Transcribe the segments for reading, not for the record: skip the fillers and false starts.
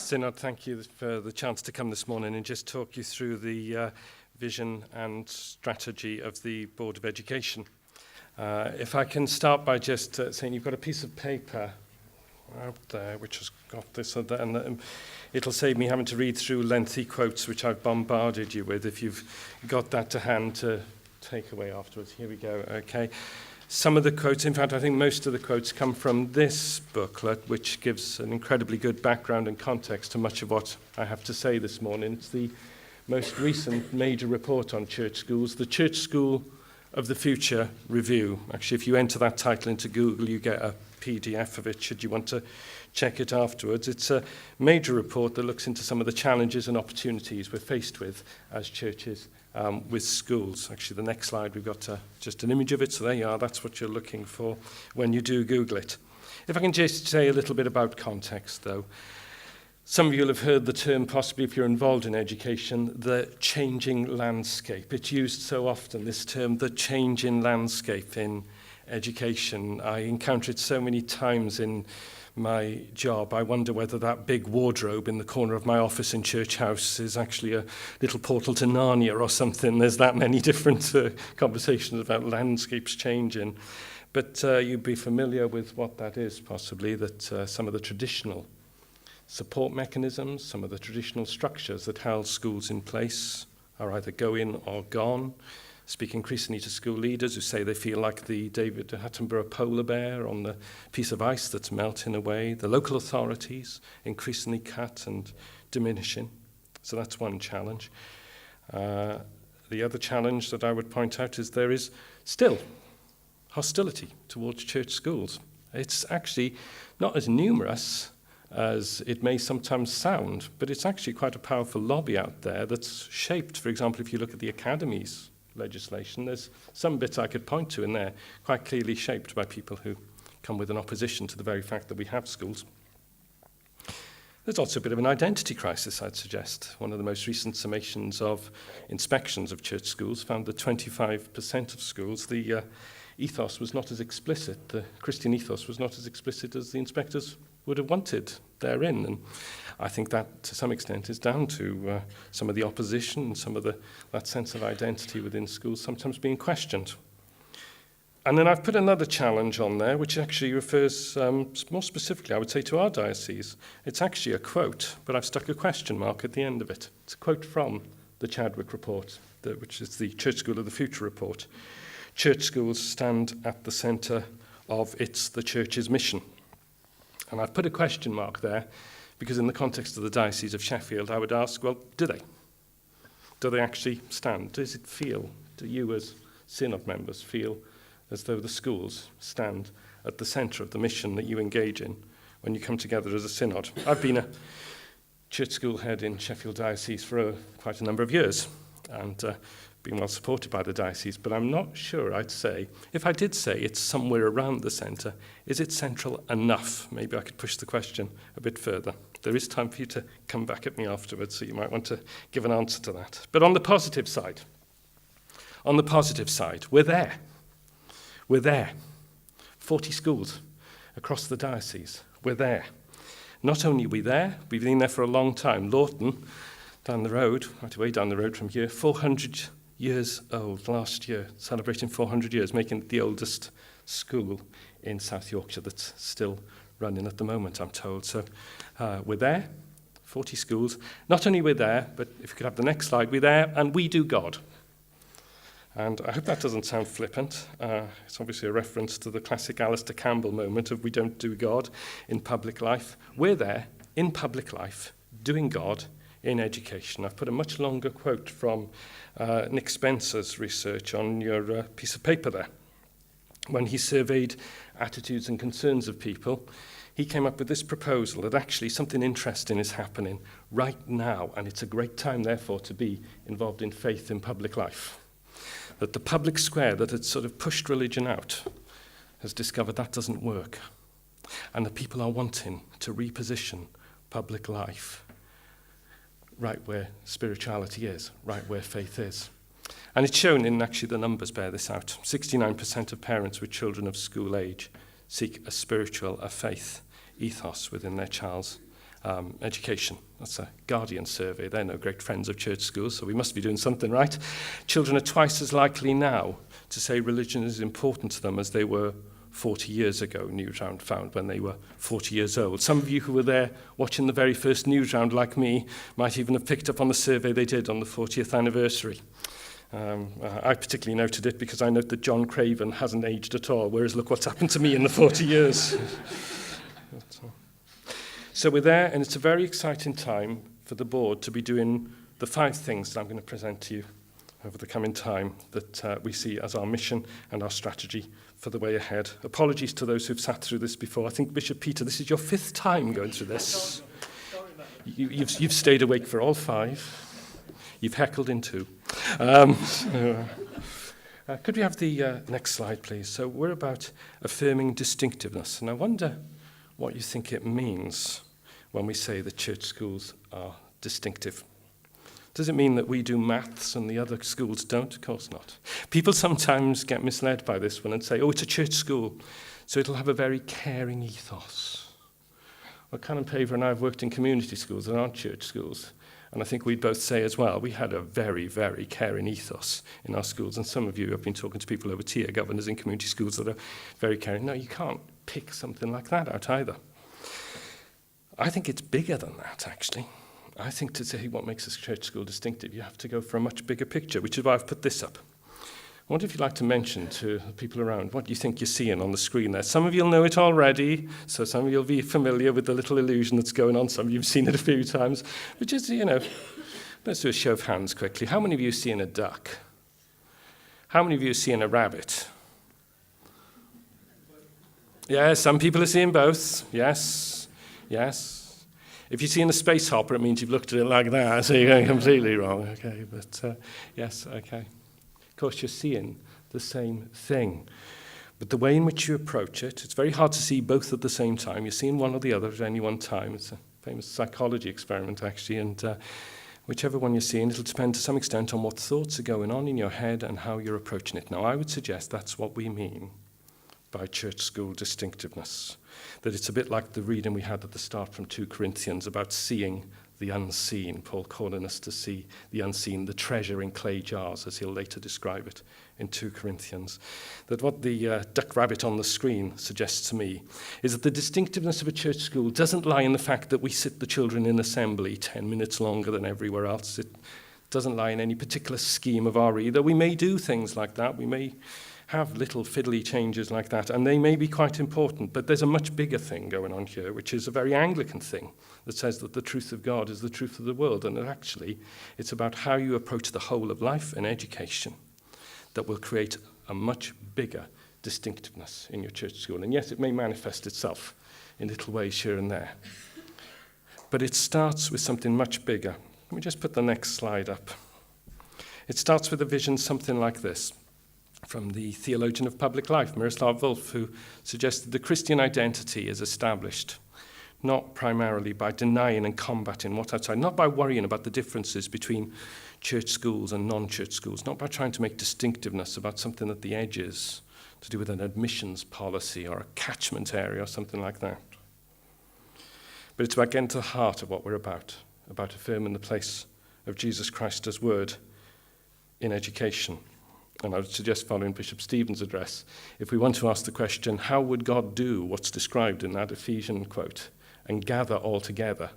Synod, thank you for the chance to come this morning and just talk you through the vision and strategy of the Board of Education. If I can start by just saying you've got a piece of paper out there which has got this and it'll save me having to read through lengthy quotes which I've bombarded you with if you've got that to hand to take away afterwards. Here we go, okay. Some of the quotes, in fact, I think most of the quotes come from this booklet, which gives an incredibly good background and context to much of what I have to say this morning. It's the most recent major report on church schools, the Church School of the Future Review. Actually, if you enter that title into Google, you get a PDF of it, should you want to check it afterwards. It's a major report that looks into some of the challenges and opportunities we're faced with as churches with schools. Actually, the next slide, we've got just an image of it, so there you are, that's what you're looking for when you do Google it. If I can just say a little bit about context, though. Some of you will have heard the term, possibly if you're involved in education, the changing landscape. It's used so often, this term, the changing landscape in education. I encounter it so many times in my job. I wonder whether that big wardrobe in the corner of my office in Church House is actually a little portal to Narnia or something. There's that many different conversations about landscapes changing. But you'd be familiar with what that is, possibly, that some of the traditional support mechanisms, some of the traditional structures that held schools in place are either going or gone. Speak increasingly to school leaders who say they feel like the David Attenborough polar bear on the piece of ice that's melting away. The local authorities increasingly cut and diminishing. So that's one challenge. The other challenge that I would point out is there is still hostility towards church schools. It's actually not as numerous as it may sometimes sound, but it's actually quite a powerful lobby out there that's shaped, for example, if you look at the academies legislation, there's some bits I could point to in there, quite clearly shaped by people who come with an opposition to the very fact that we have schools. There's also a bit of an identity crisis, I'd suggest. One of the most recent summations of inspections of church schools found that 25% of schools, the ethos was not as explicit, the Christian ethos was not as explicit as the inspectors would have wanted therein. And I think that, to some extent, is down to some of the opposition and some of that sense of identity within schools sometimes being questioned. And then I've put another challenge on there, which actually refers more specifically, I would say, to our diocese. It's actually a quote, but I've stuck a question mark at the end of it. It's a quote from the Chadwick report, which is the Church School of the Future report. Church schools stand at the centre of the church's mission. And I've put a question mark there because in the context of the Diocese of Sheffield, I would ask, well, do they? Do they actually stand? Does it feel, do you as Synod members feel as though the schools stand at the centre of the mission that you engage in when you come together as a Synod? I've been a church school head in Sheffield Diocese for quite a number of years and been well supported by the diocese, but I'm not sure I'd say, if I did say it's somewhere around the centre, is it central enough? Maybe I could push the question a bit further. There is time for you to come back at me afterwards, so you might want to give an answer to that. But on the positive side, we're there. We're there. 40 schools across the diocese. We're there. Not only are we there, we've been there for a long time. Lawton, down the road, right away down the road from here, 400 years old last year, celebrating 400 years, making it the oldest school in South Yorkshire that's still running at the moment, I'm told. So we're there, 40 schools. Not only we're there, but if you could have the next slide, we're there and we do God. And I hope that doesn't sound flippant. It's obviously a reference to the classic Alistair Campbell moment of we don't do God in public life. We're there in public life, doing God in education. I've put a much longer quote from Nick Spencer's research on your piece of paper there. When he surveyed attitudes and concerns of people, he came up with this proposal that actually something interesting is happening right now, and it's a great time, therefore, to be involved in faith in public life. That the public square that had sort of pushed religion out has discovered that doesn't work, and that people are wanting to reposition public life right where spirituality is, right where faith is. And it's shown in actually the numbers bear this out. 69% of parents with children of school age seek a spiritual, a faith ethos within their child's education. That's a Guardian survey. They're no great friends of church schools, so we must be doing something right. Children are twice as likely now to say religion is important to them as they were 40 years ago, News Round found, when they were 40 years old. Some of you who were there watching the very first News Round, like me, might even have picked up on the survey they did on the 40th anniversary. I particularly noted it because I note that John Craven hasn't aged at all, whereas look what's happened to me in the 40 years. So we're there, and it's a very exciting time for the board to be doing the 5 things that I'm going to present to you over the coming time that we see as our mission and our strategy for the way ahead. Apologies to those who've sat through this before. I think, Bishop Peter, this is your 5th time going through this. You've stayed awake for all 5. You've heckled in 2. Could we have the next slide, please? So we're about affirming distinctiveness. And I wonder what you think it means when we say that church schools are distinctive. Does it mean that we do maths and the other schools don't? Of course not. People sometimes get misled by this one and say, oh, it's a church school, so it'll have a very caring ethos. Well, Canon Paver and I have worked in community schools that aren't church schools, and I think we'd both say as well, we had a very, very caring ethos in our schools, and some of you have been talking to people over tier governors in community schools that are very caring. No, you can't pick something like that out either. I think it's bigger than that, actually. I think to say what makes a church school distinctive, you have to go for a much bigger picture, which is why I've put this up. I wonder if you'd like to mention to the people around what you think you're seeing on the screen there. Some of you will know it already, so some of you will be familiar with the little illusion that's going on. Some of you have seen it a few times. But just, let's do a show of hands quickly. How many of you are seeing a duck? How many of you are seeing a rabbit? Yeah, some people are seeing both. Yes. If you're seeing a space hopper, it means you've looked at it like that, so you're going completely wrong. Okay, but yes, okay. Of course, you're seeing the same thing. But the way in which you approach it, it's very hard to see both at the same time. You're seeing one or the other at any one time. It's a famous psychology experiment, actually, and whichever one you're seeing, it'll depend to some extent on what thoughts are going on in your head and how you're approaching it. Now, I would suggest that's what we mean by church school distinctiveness. That it's a bit like the reading we had at the start from 2 Corinthians about seeing the unseen. Paul calling us to see the unseen, the treasure in clay jars, as he'll later describe it in 2 Corinthians. That what the duck rabbit on the screen suggests to me is that the distinctiveness of a church school doesn't lie in the fact that we sit the children in assembly 10 minutes longer than everywhere else. It doesn't lie in any particular scheme of RE, though we may do things like that. We may have little fiddly changes like that, and they may be quite important, but there's a much bigger thing going on here, which is a very Anglican thing that says that the truth of God is the truth of the world, and that actually it's about how you approach the whole of life and education that will create a much bigger distinctiveness in your church school. And yes, it may manifest itself in little ways here and there, but it starts with something much bigger. Let me just put the next slide up. It starts with a vision something like this, from the theologian of public life, Miroslav Volf, who suggested the Christian identity is established not primarily by denying and combating what's outside, not by worrying about the differences between church schools and non-church schools, not by trying to make distinctiveness about something at the edges to do with an admissions policy or a catchment area or something like that. But it's about getting to the heart of what we're about affirming the place of Jesus Christ as word in education. And I would suggest, following Bishop Stephen's address, if we want to ask the question, how would God do what's described in that Ephesian quote and gather all together?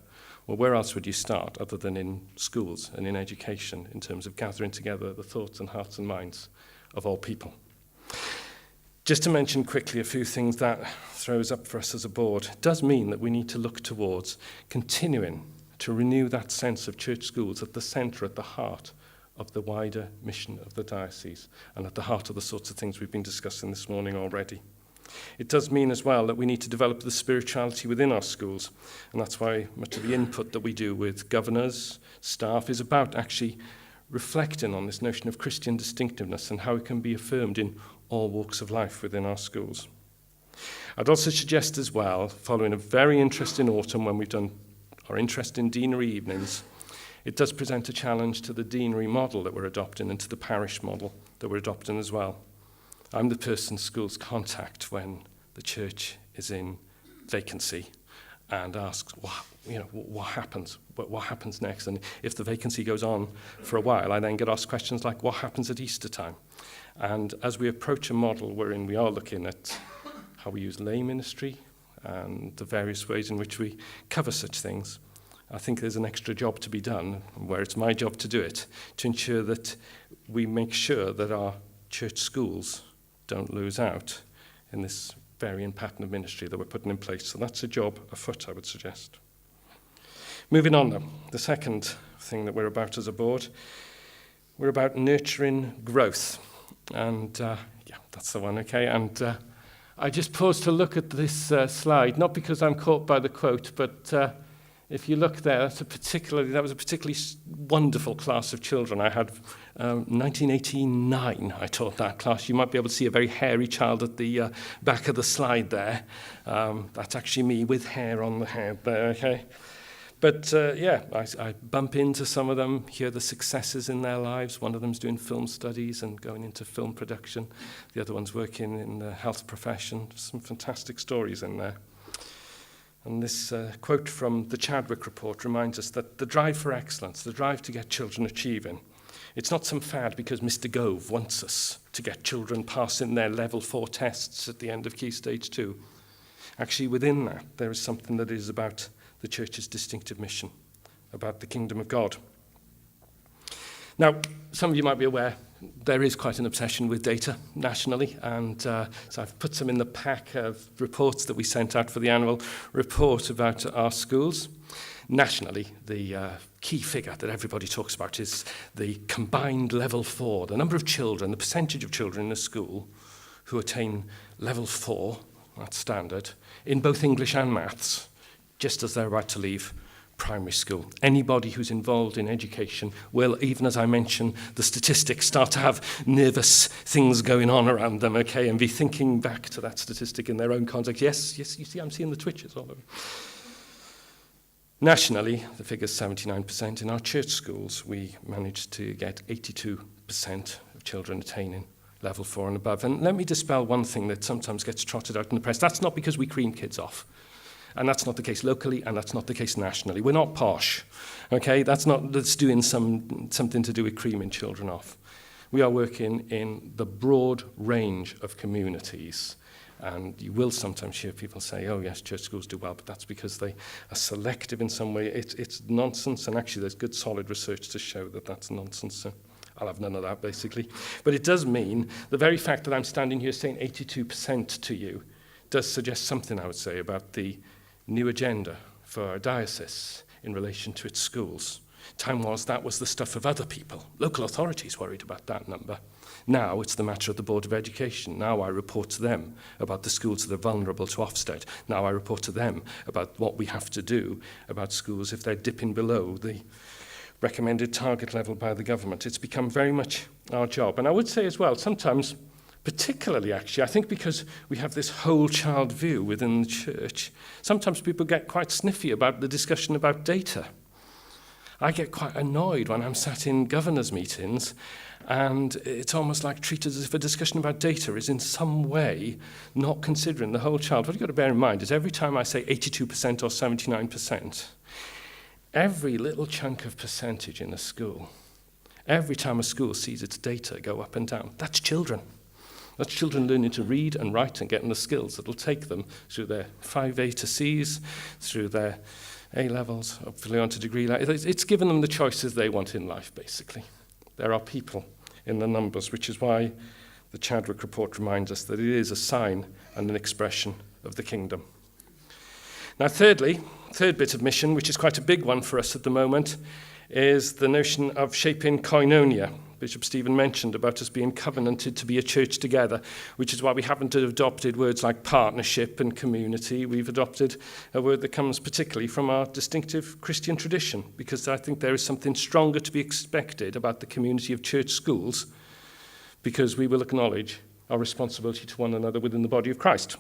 Well, where else would you start other than in schools and in education in terms of gathering together the thoughts and hearts and minds of all people? Just to mention quickly a few things that throws up for us as a board, it does mean that we need to look towards continuing to renew that sense of church schools at the centre, at the heart of the wider mission of the diocese and at the heart of the sorts of things we've been discussing this morning already. It does mean as well that we need to develop the spirituality within our schools, and that's why much of the input that we do with governors, staff, is about actually reflecting on this notion of Christian distinctiveness and how it can be affirmed in all walks of life within our schools. I'd also suggest as well, following a very interesting autumn when we've done our interest in deanery evenings, it does present a challenge to the deanery model that we're adopting and to the parish model that we're adopting as well. I'm the person schools contact when the church is in vacancy and asks, what happens? What happens next? And if the vacancy goes on for a while, I then get asked questions like, what happens at Easter time? And as we approach a model wherein we are looking at how we use lay ministry and the various ways in which we cover such things, I think there's an extra job to be done, where it's my job to do it, to ensure that we make sure that our church schools don't lose out in this varying pattern of ministry that we're putting in place. So that's a job afoot, I would suggest. Moving on then, the second thing that we're about as a board, we're about nurturing growth. And that's the one, okay? And I just paused to look at this slide, not because I'm caught by the quote, but if you look there, that was a particularly wonderful class of children. I had 1989, I taught that class. You might be able to see a very hairy child at the back of the slide there. That's actually me with hair on the head there, okay? But I bump into some of them, hear the successes in their lives. One of them's doing film studies and going into film production. The other one's working in the health profession. Some fantastic stories in there. And this quote from the Chadwick report reminds us that the drive for excellence, the drive to get children achieving, it's not some fad because Mr. Gove wants us to get children passing their level 4 tests at the end of Key Stage 2. Actually, within that, there is something that is about the church's distinctive mission, about the kingdom of God. Now, some of you might be aware there is quite an obsession with data nationally, and so I've put some in the pack of reports that we sent out for the annual report about our schools. Nationally, the key figure that everybody talks about is the combined level 4, the number of children, the percentage of children in a school who attain level 4, that's standard, in both English and maths, just as they're about to leave primary school. Anybody who's involved in education will, even as I mentioned, the statistics start to have nervous things going on around them, okay, and be thinking back to that statistic in their own context. Yes, you see, I'm seeing the twitches all over. Nationally, the figure's 79%. In our church schools, we managed to get 82% of children attaining level 4 and above. And let me dispel one thing that sometimes gets trotted out in the press. That's not because we cream kids off. And that's not the case locally, and that's not the case nationally. We're not posh, okay? That's doing something to do with creaming children off. We are working in the broad range of communities. And you will sometimes hear people say, oh yes, church schools do well, but that's because they are selective in some way. It's nonsense, and actually there's good solid research to show that that's nonsense. So I'll have none of that, basically. But it does mean the very fact that I'm standing here saying 82% to you does suggest something, I would say, about the new agenda for our diocese in relation to its schools. Time was that was the stuff of other people. Local authorities worried about that number. Now it's the matter of the Board of Education. Now I report to them about the schools that are vulnerable to Ofsted. Now I report to them about what we have to do about schools if they're dipping below the recommended target level by the government. It's become very much our job. And I would say as well, sometimes, particularly actually, I think because we have this whole child view within the church, sometimes people get quite sniffy about the discussion about data. I get quite annoyed when I'm sat in governors' meetings and it's almost like treated as if a discussion about data is in some way not considering the whole child. What you've got to bear in mind is every time I say 82% or 79%, every little chunk of percentage in a school, every time a school sees its data go up and down, that's children. That's children learning to read and write and getting the skills that will take them through their 5A to Cs, through their A-levels, hopefully onto degree levels. It's given them the choices they want in life, basically. There are people in the numbers, which is why the Chadwick report reminds us that it is a sign and an expression of the kingdom. Now, third bit of mission, which is quite a big one for us at the moment, is the notion of shaping koinonia. Bishop Stephen mentioned about us being covenanted to be a church together, which is why we haven't adopted words like partnership and community. We've adopted a word that comes particularly from our distinctive Christian tradition, because I think there is something stronger to be expected about the community of church schools, because we will acknowledge our responsibility to one another within the body of Christ.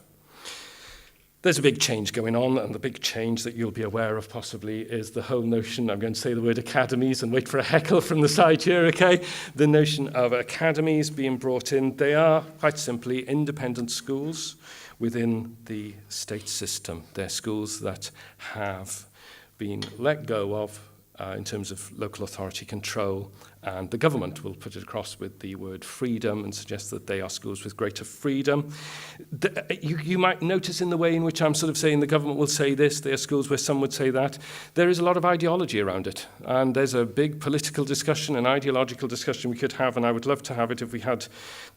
There's a big change going on, and the big change that you'll be aware of possibly is the whole notion, I'm going to say the word academies and wait for a heckle from the side here, okay? The notion of academies being brought in. They are, quite simply, independent schools within the state system. They're schools that have been let go of in terms of local authority control, and the government will put it across with the word freedom and suggest that they are schools with greater freedom. You might notice in the way in which I'm sort of saying the government will say this, they are schools where some would say that, there is a lot of ideology around it, and there's a big political discussion and ideological discussion we could have, and I would love to have it if we had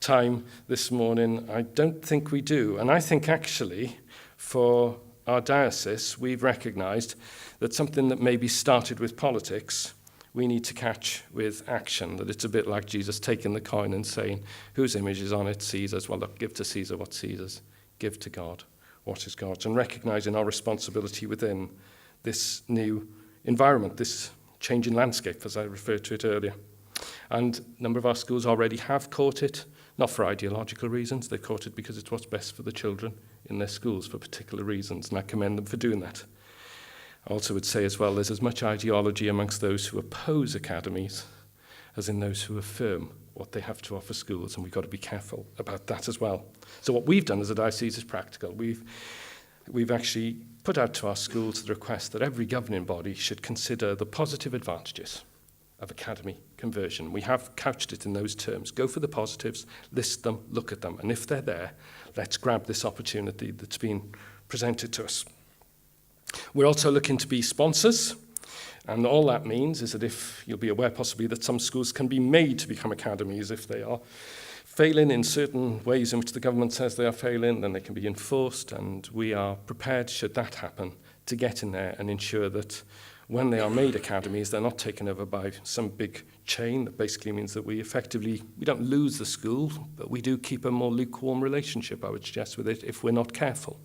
time this morning. I don't think we do, and I think actually for our diocese we've recognised that something that maybe started with politics, we need to catch with action, that it's a bit like Jesus taking the coin and saying, whose image is on it? Caesar's. Well, look, give to Caesar what's Caesar's. Give to God what is God's. And recognising our responsibility within this new environment, this changing landscape, as I referred to it earlier. And a number of our schools already have caught it, not for ideological reasons. They've caught it because it's what's best for the children in their schools for particular reasons, and I commend them for doing that. I also would say as well, there's as much ideology amongst those who oppose academies as in those who affirm what they have to offer schools, and we've got to be careful about that as well. So what we've done as a diocese is practical. We've actually put out to our schools the request that every governing body should consider the positive advantages of academy conversion. We have couched it in those terms. Go for the positives, list them, look at them, and if they're there, let's grab this opportunity that's been presented to us. We're also looking to be sponsors, and all that means is that if you'll be aware possibly that some schools can be made to become academies if they are failing in certain ways in which the government says they are failing, then they can be enforced, and we are prepared, should that happen, to get in there and ensure that when they are made academies, they're not taken over by some big chain. That basically means that we don't lose the school, but we do keep a more lukewarm relationship, I would suggest, with it if we're not careful.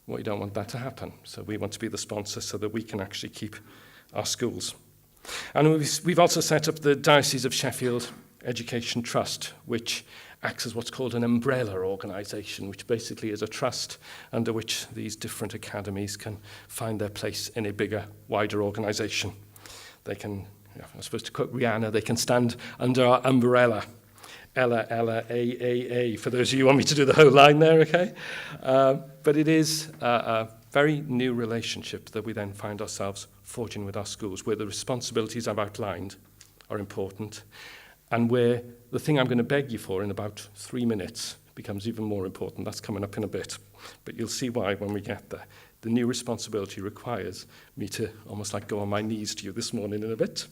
Well, we don't want that to happen. So we want to be the sponsor so that we can actually keep our schools. And we've also set up the Diocese of Sheffield Education Trust, which acts as what's called an umbrella organisation, which basically is a trust under which these different academies can find their place in a bigger, wider organisation. They can, I suppose to quote Rihanna, they can stand under our umbrella. Ella, Ella, A, for those of you who want me to do the whole line there, okay? But it is a very new relationship that we then find ourselves forging with our schools, where the responsibilities I've outlined are important, and where the thing I'm going to beg you for in about 3 minutes becomes even more important. That's coming up in a bit, but you'll see why when we get there. The new responsibility requires me to almost like go on my knees to you this morning in a bit.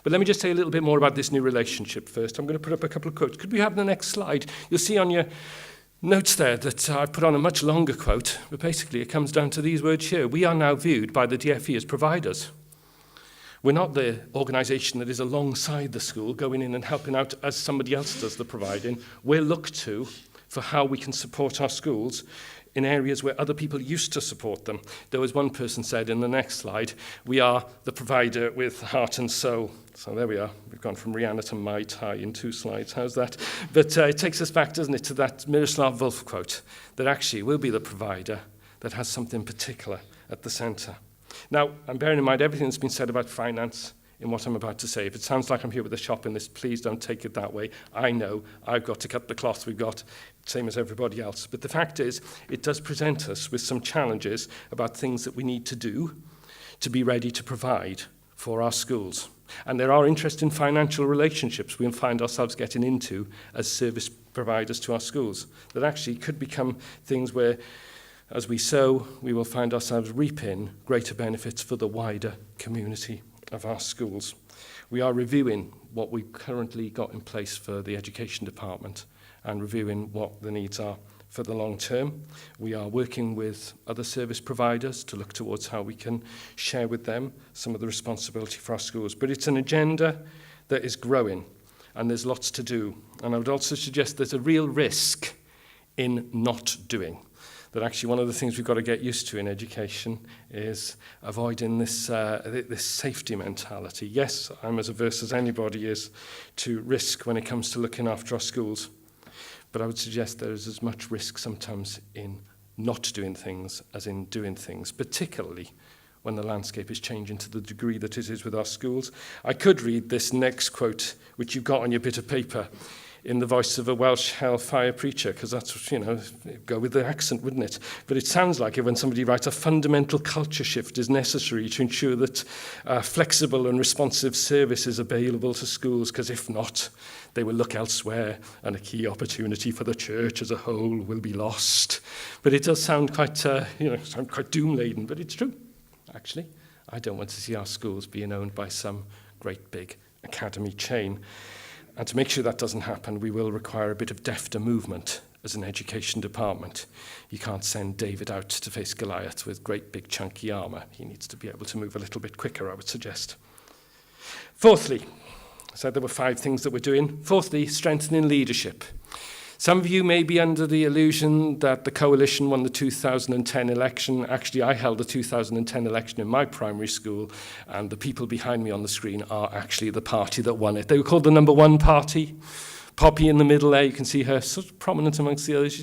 But let me just say a little bit more about this new relationship first. I'm going to put up a couple of quotes. Could we have the next slide? You'll see on your notes there that I've put on a much longer quote, but basically it comes down to these words here. We are now viewed by the DFE as providers. We're not the organisation that is alongside the school, going in and helping out as somebody else does the providing. We're looked to for how we can support our schools in areas where other people used to support them. There was one person said in the next slide, we are the provider with heart and soul. So there we are. We've gone from Rihanna to Mai Tai in 2 slides. How's that? But it takes us back, doesn't it, to that Miroslav Volf quote, that actually we'll be the provider that has something particular at the centre. Now, I'm bearing in mind everything that's been said about finance in what I'm about to say. If it sounds like I'm here with a shop in this, please don't take it that way. I know I've got to cut the cloth we've got, same as everybody else. But the fact is, it does present us with some challenges about things that we need to do to be ready to provide for our schools. And there are interesting financial relationships we'll find ourselves getting into as service providers to our schools that actually could become things where, as we sow, we will find ourselves reaping greater benefits for the wider community of our schools. We are reviewing what we've currently got in place for the education department and reviewing what the needs are for the long term. We are working with other service providers to look towards how we can share with them some of the responsibility for our schools. But it's an agenda that is growing, and there's lots to do. And I would also suggest there's a real risk in not doing. That actually one of the things we've got to get used to in education is avoiding this safety mentality. Yes, I'm as averse as anybody is to risk when it comes to looking after our schools. But I would suggest there is as much risk sometimes in not doing things as in doing things, particularly when the landscape is changing to the degree that it is with our schools. I could read this next quote, which you've got on your bit of paper. in the voice of a Welsh hellfire preacher, because that's, go with the accent, wouldn't it? But it sounds like it when somebody writes, a fundamental culture shift is necessary to ensure that flexible and responsive service is available to schools, because if not, they will look elsewhere and a key opportunity for the church as a whole will be lost. But it does sound quite doom-laden, but it's true, actually. I don't want to see our schools being owned by some great big academy chain. And to make sure that doesn't happen, we will require a bit of defter movement as an education department. You can't send David out to face Goliath with great big chunky armour. He needs to be able to move a little bit quicker, I would suggest. Fourthly, I said there were 5 things that we're doing. Fourthly, strengthening leadership. Some of you may be under the illusion that the coalition won the 2010 election. Actually, I held the 2010 election in my primary school, and the people behind me on the screen are actually the party that won it. They were called the number 1 party. Poppy in the middle there, you can see her sort of prominent amongst the others.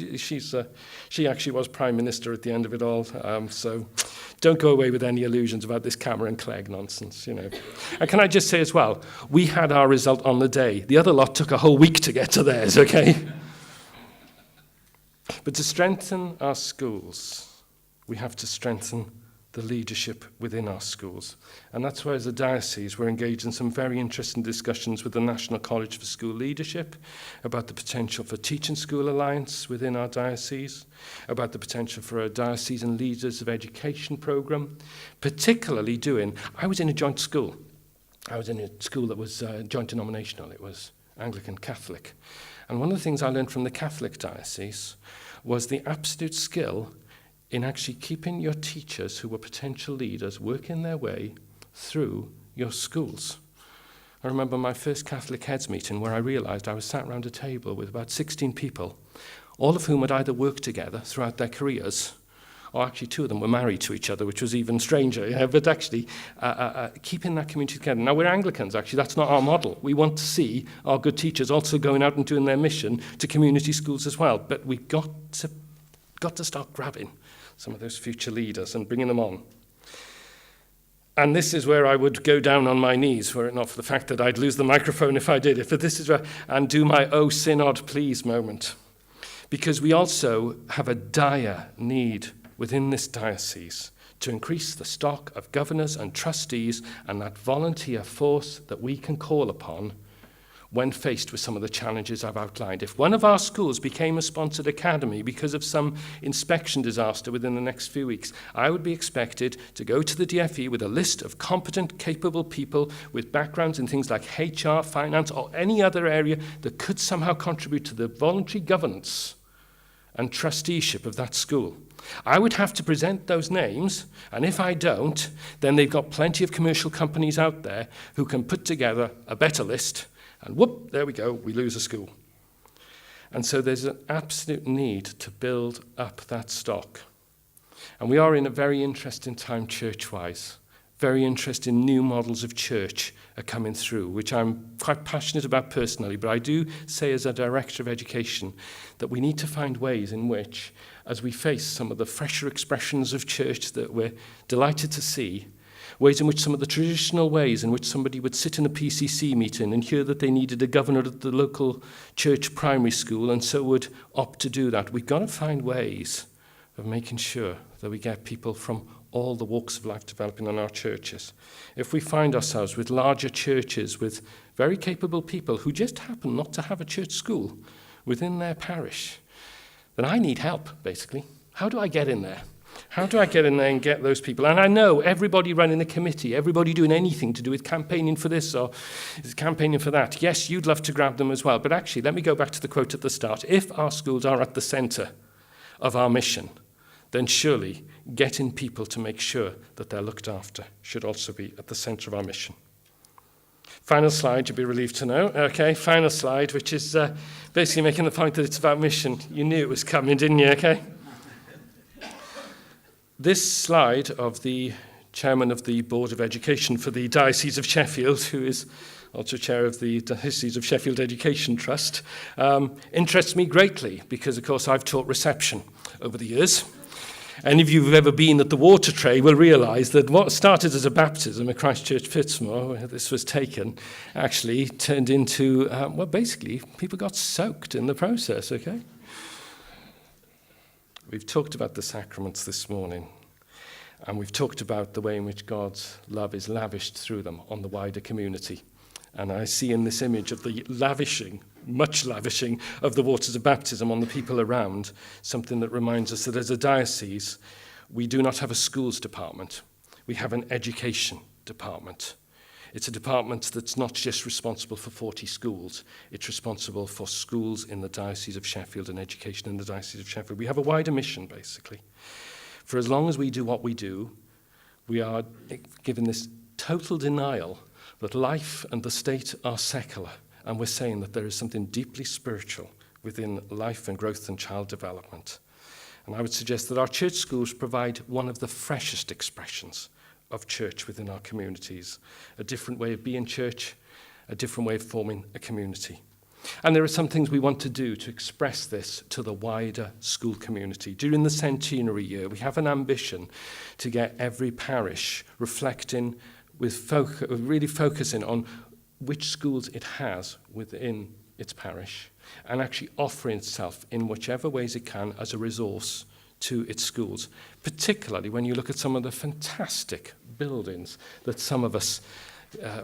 She actually was Prime Minister at the end of it all. So don't go away with any illusions about this Cameron Clegg nonsense, And can I just say as well, we had our result on the day. The other lot took a whole week to get to theirs, okay? But to strengthen our schools, we have to strengthen the leadership within our schools. And that's why as a diocese we're engaged in some very interesting discussions with the National College for School Leadership about the potential for Teaching School Alliance within our diocese, about the potential for a Diocesan Leaders of Education programme, particularly I was in a joint school. I was in a school that was joint denominational. It was Anglican Catholic. And one of the things I learned from the Catholic diocese was the absolute skill in actually keeping your teachers who were potential leaders working their way through your schools. I remember my first Catholic heads meeting where I realised I was sat around a table with about 16 people, all of whom had either worked together throughout their careers, or actually 2 of them were married to each other, which was even stranger. But actually, keeping that community together. Now, we're Anglicans, actually. That's not our model. We want to see our good teachers also going out and doing their mission to community schools as well. But we've got to start grabbing some of those future leaders and bringing them on. And this is where I would go down on my knees, were it not for the fact that I'd lose the microphone if I did. And do my "Oh, Synod, please" moment. Because we also have a dire need within this diocese to increase the stock of governors and trustees and that volunteer force that we can call upon when faced with some of the challenges I've outlined. If one of our schools became a sponsored academy because of some inspection disaster within the next few weeks, I would be expected to go to the DFE with a list of competent, capable people with backgrounds in things like HR, finance, or any other area that could somehow contribute to the voluntary governance and trusteeship of that school. I would have to present those names, and if I don't, then they've got plenty of commercial companies out there who can put together a better list, and whoop, there we go, we lose a school. And so there's an absolute need to build up that stock. And we are in a very interesting time church-wise. Very interesting new models of church are coming through, which I'm quite passionate about personally, but I do say as a director of education that we need to find ways in which, as we face some of the fresher expressions of church that we're delighted to see, ways in which some of the traditional ways in which somebody would sit in a PCC meeting and hear that they needed a governor at the local church primary school and so would opt to do that. We've got to find ways of making sure that we get people from all the walks of life developing in our churches. If we find ourselves with larger churches with very capable people who just happen not to have a church school within their parish, then I need help, basically. How do I get in there? How do I get in there and get those people? And I know everybody running the committee, everybody doing anything to do with campaigning for this or campaigning for that, yes, you'd love to grab them as well. But actually, let me go back to the quote at the start. If our schools are at the centre of our mission, then surely getting people to make sure that they're looked after should also be at the centre of our mission. Final slide, you'll be relieved to know. Okay, final slide, which is basically making the point that it's about mission. You knew it was coming, didn't you? Okay. This slide of the chairman of the Board of Education for the Diocese of Sheffield, who is also chair of the Diocese of Sheffield Education Trust, interests me greatly because, of course, I've taught reception over the years. Any of you who've ever been at the water tray will realise that what started as a baptism at Christchurch Fitzmore, where this was taken, actually turned into, basically, people got soaked in the process, okay? We've talked about the sacraments this morning, and we've talked about the way in which God's love is lavished through them on the wider community. And I see in this image of the lavishing, much lavishing of the waters of baptism on the people around, something that reminds us that as a diocese, we do not have a schools department. We have an education department. It's a department that's not just responsible for 40 schools. It's responsible for schools in the Diocese of Sheffield and education in the Diocese of Sheffield. We have a wider mission, basically. For as long as we do what we do, we are given this total denial that life and the state are secular, and we're saying that there is something deeply spiritual within life and growth and child development. And I would suggest that our church schools provide one of the freshest expressions of church within our communities, a different way of being church, a different way of forming a community. And there are some things we want to do to express this to the wider school community. During the centenary year, we have an ambition to get every parish reflecting really focusing on which schools it has within its parish and actually offering itself in whichever ways it can as a resource to its schools, particularly when you look at some of the fantastic buildings that some of us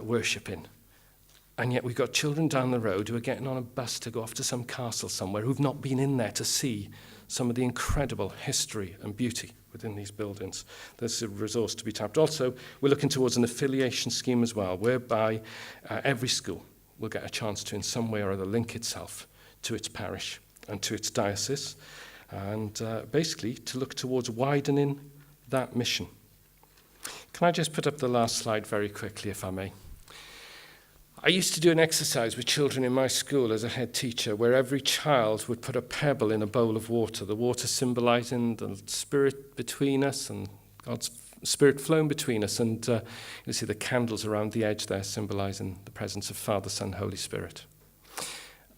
worship in. And yet we've got children down the road who are getting on a bus to go off to some castle somewhere who've not been in there to see some of the incredible history and beauty within these buildings. There's a resource to be tapped. Also, we're looking towards an affiliation scheme as well, whereby every school will get a chance to, in some way or other, link itself to its parish and to its diocese, and basically to look towards widening that mission. Can I just put up the last slide very quickly, if I may? I used to do an exercise with children in my school as a head teacher where every child would put a pebble in a bowl of water, the water symbolising the Spirit between us and God's Spirit flowing between us. And you see the candles around the edge there symbolising the presence of Father, Son, Holy Spirit.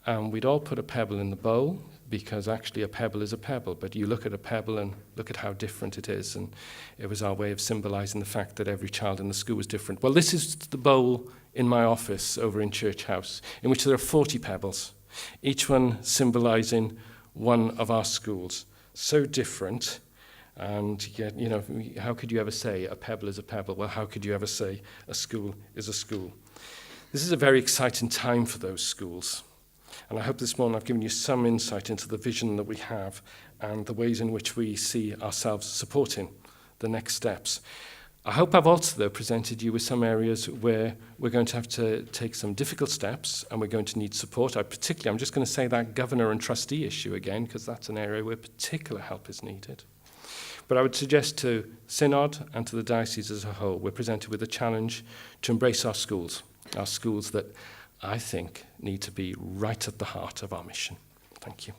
And we'd all put a pebble in the bowl because actually a pebble is a pebble, but you look at a pebble and look at how different it is. And it was our way of symbolising the fact that every child in the school was different. Well, this is the bowl in my office over in Church House, in which there are 40 pebbles, each one symbolising one of our schools. So different, and yet, how could you ever say a pebble is a pebble? Well, how could you ever say a school is a school? This is a very exciting time for those schools. And I hope this morning I've given you some insight into the vision that we have and the ways in which we see ourselves supporting the next steps. I hope I've also, though, presented you with some areas where we're going to have to take some difficult steps and we're going to need support. I'm just going to say that governor and trustee issue again, because that's an area where particular help is needed. But I would suggest to Synod and to the diocese as a whole, we're presented with a challenge to embrace our schools that I think need to be right at the heart of our mission. Thank you.